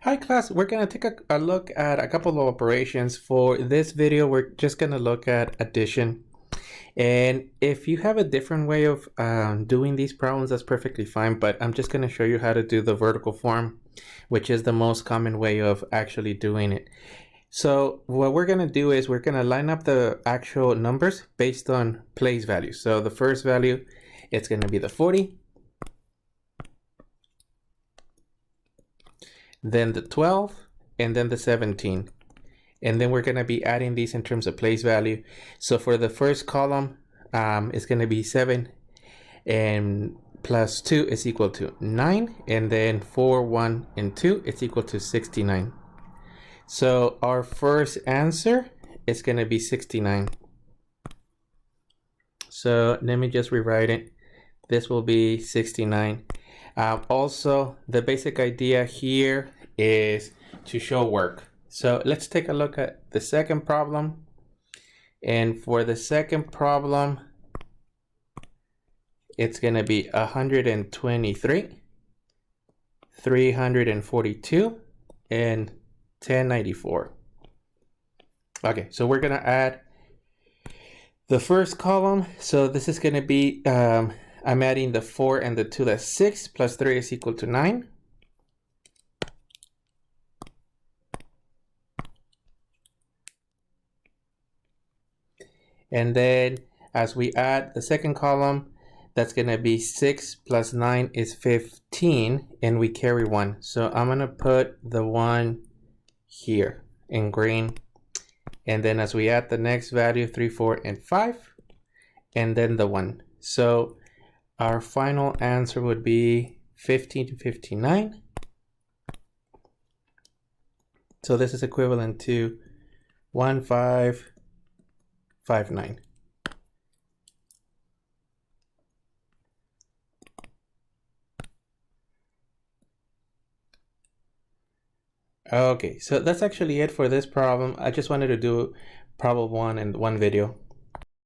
Hi class, we're going to take a look at a couple of operations. For this video, we're just going to look at addition. And if you have a different way of doing these problems, that's perfectly fine, but I'm just going to show you how to do the vertical form, which is the most common way of actually doing it. So what we're going to do is we're going to line up the actual numbers based on place value. So the first value, it's going to be the 40. Then the 12, and then the 17. And then we're going to be adding these in terms of place value. So for the first column, it's going to be 7 and plus 2 is equal to 9. And then 4, 1, and 2 is equal to 69. So our first answer is going to be 69. So let me just rewrite it. This will be 69. Also, the basic idea here is to show work. So let's take a look at the second problem. And for the second problem, it's going to be 123, 342, and 1094. Okay, so we're going to add the first column. So this is going to be I'm adding the 4 and the 2, that's 6, plus 3 is equal to 9. And then as we add the second column, that's going to be 6 plus 9 is 15, and we carry 1. So I'm going to put the 1 here in green. And then as we add the next value, 3, 4, and 5, and then the 1. So our final answer would be 15 to 59. So this is equivalent to 1559. Okay, so that's actually it for this problem. I just wanted to do problem 1 in one video.